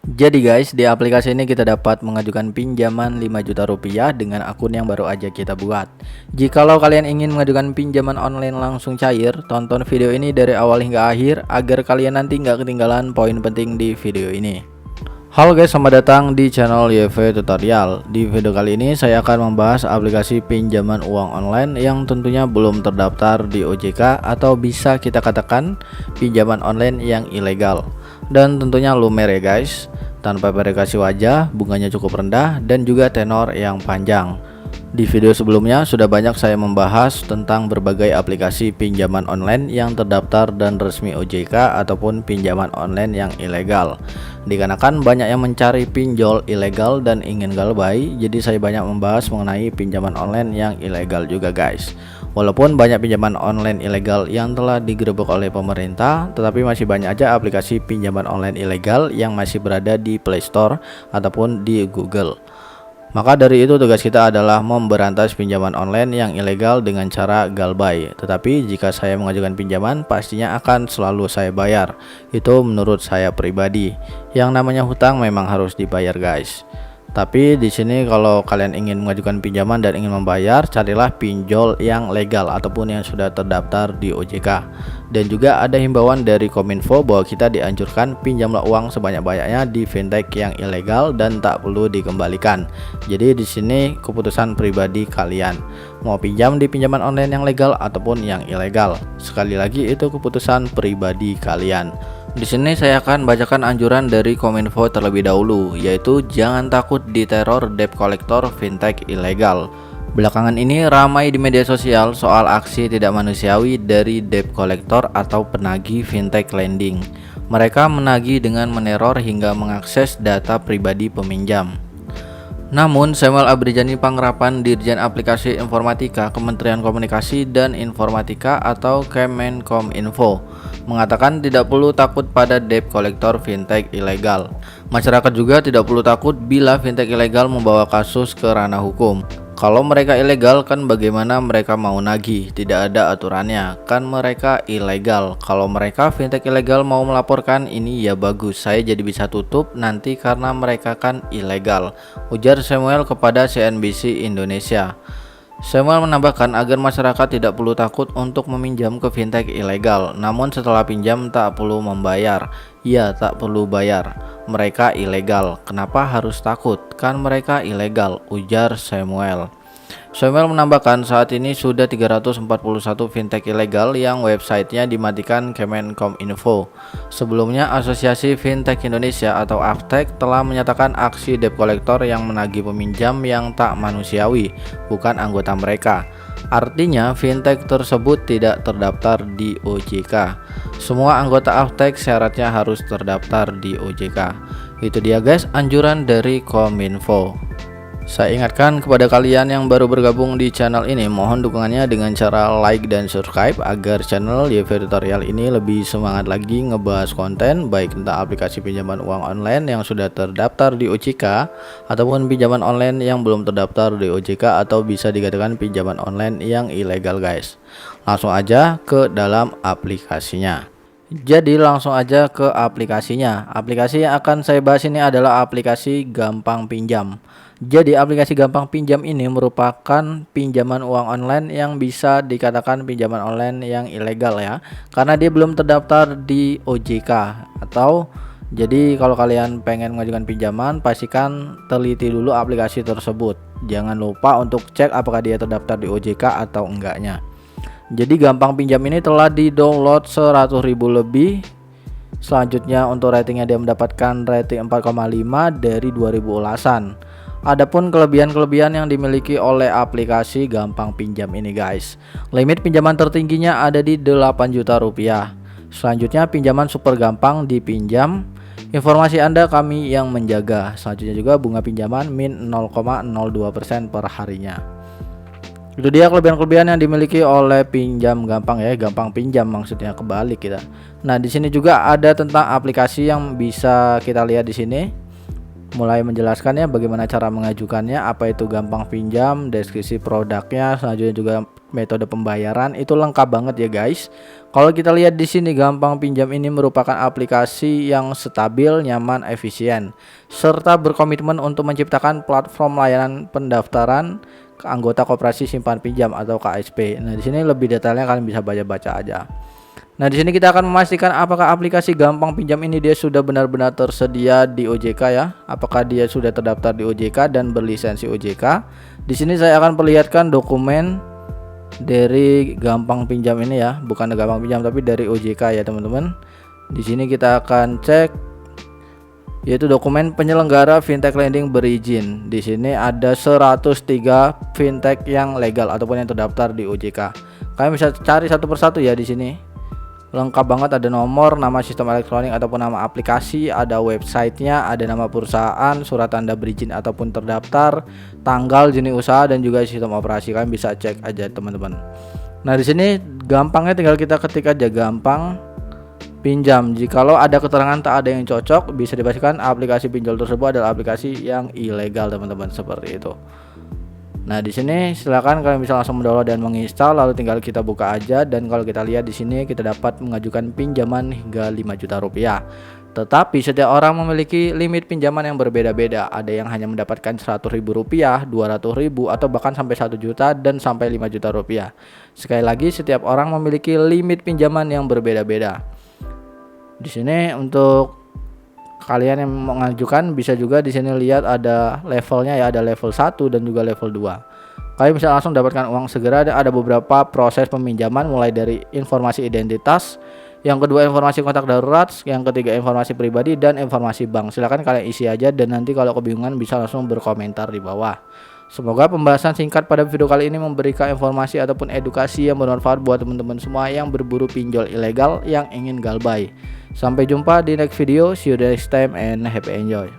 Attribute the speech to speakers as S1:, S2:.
S1: Jadi guys, di aplikasi ini kita dapat mengajukan pinjaman 5 juta rupiah dengan akun yang baru aja kita buat. Jikalau kalian ingin mengajukan pinjaman online langsung cair, tonton video ini dari awal hingga akhir agar kalian nanti nggak ketinggalan poin penting di video ini. Halo guys, selamat datang di channel YV Tutorial. Di video kali ini saya akan membahas aplikasi pinjaman uang online yang tentunya belum terdaftar di OJK atau bisa kita katakan pinjaman online yang ilegal. Dan tentunya lumer ya guys, tanpa verifikasi wajah, bunganya cukup rendah dan juga tenor yang panjang. Di video sebelumnya sudah banyak saya membahas tentang berbagai aplikasi pinjaman online yang terdaftar dan resmi OJK ataupun pinjaman online yang ilegal. Dikarenakan banyak yang mencari pinjol ilegal dan ingin galbay, jadi saya banyak membahas mengenai pinjaman online yang ilegal juga guys. Walaupun banyak pinjaman online ilegal yang telah digerebek oleh pemerintah, tetapi masih banyak aja aplikasi pinjaman online ilegal yang masih berada di Play Store ataupun di Google. Maka dari itu tugas kita adalah memberantas pinjaman online yang ilegal dengan cara galbay. Tetapi jika saya mengajukan pinjaman pastinya akan selalu saya bayar. Itu menurut saya pribadi. Yang namanya hutang memang harus dibayar guys. Tapi di sini kalau kalian ingin mengajukan pinjaman dan ingin membayar, carilah pinjol yang legal ataupun yang sudah terdaftar di OJK. Dan juga ada himbauan dari Kominfo bahwa kita dianjurkan pinjamlah uang sebanyak-banyaknya di fintech yang ilegal dan tak perlu dikembalikan. Jadi di sini keputusan pribadi kalian mau pinjam di pinjaman online yang legal ataupun yang ilegal. Sekali lagi itu keputusan pribadi kalian. Di sini saya akan bacakan anjuran dari Kominfo terlebih dahulu, yaitu jangan takut diteror debt collector fintech ilegal. Belakangan ini ramai di media sosial soal aksi tidak manusiawi dari debt collector atau penagih fintech lending. Mereka menagih dengan meneror hingga mengakses data pribadi peminjam. Namun, Samuel Abrijani Pangrapan, Dirjen Aplikasi Informatika Kementerian Komunikasi dan Informatika atau Kemenkominfo, mengatakan tidak perlu takut pada debt collector fintech ilegal. Masyarakat juga tidak perlu takut bila fintech ilegal membawa kasus ke ranah hukum. Kalau mereka ilegal kan bagaimana mereka mau nagih? Tidak ada aturannya, kan mereka ilegal. Kalau mereka fintech ilegal mau melaporkan ini ya bagus, saya jadi bisa tutup nanti karena mereka kan ilegal, ujar Samuel kepada CNBC Indonesia. Samuel menambahkan agar masyarakat tidak perlu takut untuk meminjam ke fintech ilegal, namun setelah pinjam tak perlu membayar. Ya, tak perlu bayar. Mereka ilegal. Kenapa harus takut? Kan mereka ilegal, ujar Samuel. Samuel menambahkan saat ini sudah 341 fintech ilegal yang websitenya dimatikan Kemenkominfo. Sebelumnya Asosiasi Fintech Indonesia atau AFTEK telah menyatakan aksi debt collector yang menagih peminjam yang tak manusiawi, bukan anggota mereka. Artinya fintech tersebut tidak terdaftar di OJK. Semua anggota AFTEK syaratnya harus terdaftar di OJK. Itu dia guys anjuran dari Kominfo. Saya ingatkan kepada kalian yang baru bergabung di channel ini, mohon dukungannya dengan cara like dan subscribe agar channel YV Tutorial ini lebih semangat lagi ngebahas konten baik tentang aplikasi pinjaman uang online yang sudah terdaftar di OJK ataupun pinjaman online yang belum terdaftar di OJK atau bisa dikatakan pinjaman online yang ilegal guys. Langsung aja ke dalam aplikasinya. Jadi langsung aja ke aplikasinya. Aplikasi yang akan saya bahas ini adalah aplikasi Gampang Pinjam. Jadi aplikasi Gampang Pinjam ini merupakan pinjaman uang online yang bisa dikatakan pinjaman online yang ilegal ya, karena dia belum terdaftar di OJK. Atau jadi kalau kalian pengen mengajukan pinjaman, pastikan teliti dulu aplikasi tersebut. Jangan lupa untuk cek apakah dia terdaftar di OJK atau enggaknya. Jadi Gampang Pinjam ini telah di-download 100.000 lebih. Selanjutnya untuk ratingnya dia mendapatkan rating 4,5 dari 2000 ulasan. Adapun kelebihan-kelebihan yang dimiliki oleh aplikasi Gampang Pinjam ini guys, limit pinjaman tertingginya ada di 8 juta rupiah. Selanjutnya pinjaman super gampang dipinjam, informasi Anda kami yang menjaga. Selanjutnya juga bunga pinjaman min 0,02% per harinya. Itu dia kelebihan-kelebihan yang dimiliki oleh pinjam gampang ya, Gampang Pinjam maksudnya, kebalik kita. Nah, di sini juga ada tentang aplikasi yang bisa kita lihat di sini. Mulai menjelaskannya bagaimana cara mengajukannya, apa itu Gampang Pinjam, deskripsi produknya, selanjutnya juga metode pembayaran itu lengkap banget ya guys. Kalau kita lihat di sini, Gampang Pinjam ini merupakan aplikasi yang stabil, nyaman, efisien, serta berkomitmen untuk menciptakan platform layanan pendaftaran ke anggota koperasi simpan pinjam atau KSP. Nah, di sini lebih detailnya kalian bisa baca-baca aja. Nah, di sini kita akan memastikan apakah aplikasi Gampang Pinjam ini dia sudah benar-benar tersedia di OJK ya. Apakah dia sudah terdaftar di OJK dan berlisensi OJK. Di sini saya akan perlihatkan dokumen dari Gampang Pinjam ini ya, bukan Gampang Pinjam tapi dari OJK ya teman-teman. Di sini kita akan cek yaitu dokumen penyelenggara fintech lending berizin. Di sini ada 103 fintech yang legal ataupun yang terdaftar di OJK. Kalian bisa cari satu persatu ya di sini. Lengkap banget, ada nomor, nama sistem elektronik ataupun nama aplikasi, ada websitenya, ada nama perusahaan, surat tanda berizin ataupun terdaftar, tanggal, jenis usaha, dan juga sistem operasi. Kalian bisa cek aja teman-teman. Nah, di sini gampangnya tinggal kita ketik aja Gampang Pinjam. Jikalau ada keterangan tak ada yang cocok, bisa dipastikan aplikasi pinjol tersebut adalah aplikasi yang ilegal teman-teman, seperti itu. Nah, di sini silakan kalian bisa langsung mendownload dan menginstal, lalu tinggal kita buka aja. Dan kalau kita lihat di sini kita dapat mengajukan pinjaman hingga 5 juta rupiah. Tetapi setiap orang memiliki limit pinjaman yang berbeda-beda. Ada yang hanya mendapatkan 100.000 rupiah, 200.000 atau bahkan sampai 1 juta dan sampai 5 juta rupiah. Sekali lagi, setiap orang memiliki limit pinjaman yang berbeda-beda. Di sini untuk kalian yang mengajukan bisa juga di sini lihat ada levelnya ya, ada level 1 dan juga level 2. Kalian bisa langsung dapatkan uang segera. Ada beberapa proses peminjaman, mulai dari informasi identitas, yang kedua informasi kontak darurat, yang ketiga informasi pribadi dan informasi bank. Silahkan kalian isi aja dan nanti kalau kebingungan bisa langsung berkomentar di bawah. Semoga pembahasan singkat pada video kali ini memberikan informasi ataupun edukasi yang bermanfaat buat teman-teman semua yang berburu pinjol ilegal yang ingin galbay. Sampai jumpa di next video. See you next time and happy enjoy.